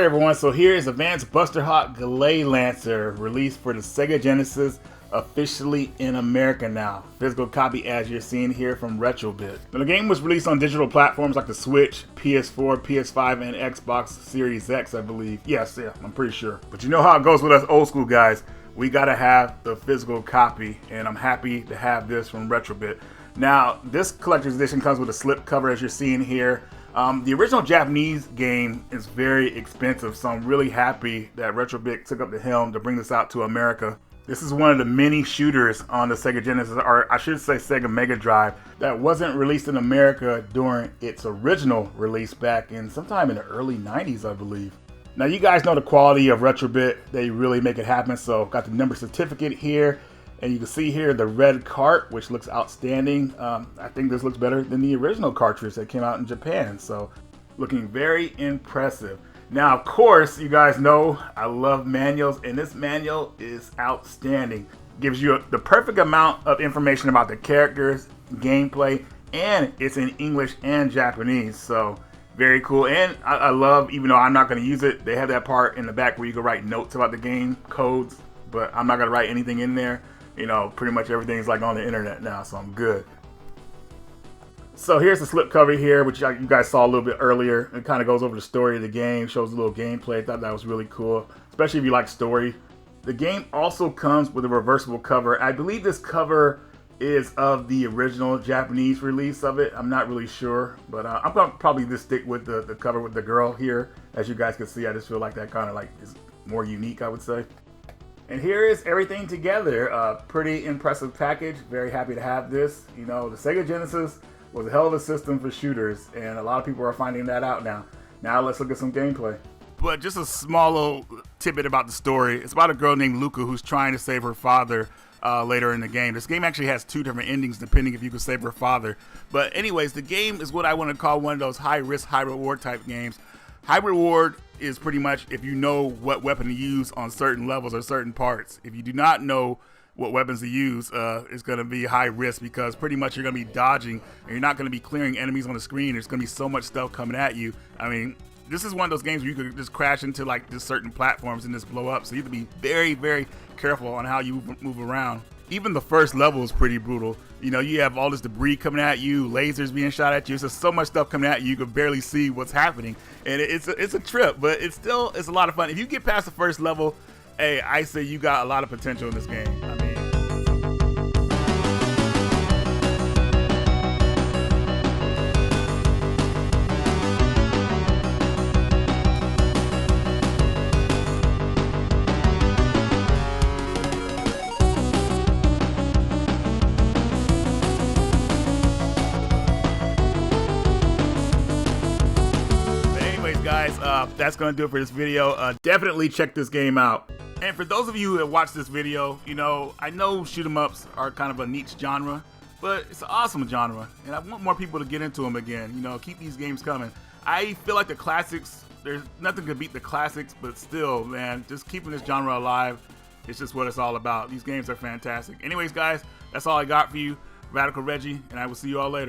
Alright everyone, so here is Advanced Buster Hawk Gleylancer, released for the Sega Genesis, officially in America now. Physical copy as you're seeing here from Retrobit. Now, the game was released on digital platforms like the Switch, PS4, PS5, and Xbox Series X, I believe. Yes, yeah, I'm pretty sure. But you know how it goes with us old school guys. We gotta have the physical copy, and I'm happy to have this from Retrobit. Now, this collector's edition comes with a slip cover as you're seeing here. The original Japanese game is very expensive, so I'm really happy that Retrobit took up the helm to bring this out to America. This is one of the many shooters on the Sega Genesis, or I should say Sega Mega Drive, that wasn't released in America during its original release back in sometime in the early 90s, I believe. Now you guys know the quality of Retrobit, they really make it happen, so got the number certificate here. And you can see here the red cart, which looks outstanding. I think this looks better than the original cartridge that came out in Japan. So looking very impressive. Now, of course, you guys know I love manuals, and this manual is outstanding. Gives you the perfect amount of information about the characters, gameplay, and it's in English and Japanese. So very cool. And I love, even though I'm not going to use it, they have that part in the back where you can write notes about the game, codes, but I'm not going to write anything in there. You know, pretty much everything's like on the internet now, so I'm good. So here's the slip cover here, which you guys saw a little bit earlier. It kind of goes over the story of the game, shows a little gameplay. I thought that was really cool, especially if you like story. The game also comes with a reversible cover. I believe this cover is of the original Japanese release of it. I'm not really sure, but I'm gonna probably just stick with the cover with the girl here. As you guys can see, I just feel like that kind of like is more unique, I would say. And here is everything together. Pretty impressive package. Very happy to have this. You know, the Sega Genesis was a hell of a system for shooters, and a lot of people are finding that out now. Now let's look at some gameplay. But just a small little tidbit about the story. It's about a girl named Luca who's trying to save her father later in the game. This game actually has two different endings depending if you can save her father. But anyways, the game is what I want to call one of those high risk, high reward type games. High reward is pretty much if you know what weapon to use on certain levels or certain parts. If you do not know what weapons to use, it's going to be high risk because pretty much you're going to be dodging and you're not going to be clearing enemies on the screen. There's going to be so much stuff coming at you. I mean, this is one of those games where you could just crash into like just certain platforms and just blow up. So you have to be very, very careful on how you move around. Even the first level is pretty brutal. You know, you have all this debris coming at you, lasers being shot at you. There's just so much stuff coming at you, you can barely see what's happening. And it's a trip, but it's a lot of fun. If you get past the first level, hey, I say you got a lot of potential in this game. I mean, guys, that's gonna do it for this video. Definitely check this game out. And for those of you that watch this video, you know, I know shoot 'em ups are kind of a niche genre, but it's an awesome genre, and I want more people to get into them again. You know, keep these games coming. I feel like the classics, there's nothing to beat the classics, but still, man, just keeping this genre alive, it's just what it's all about. These games are fantastic. Anyways, guys, that's all I got for you. Radical Reggie, and I will see you all later.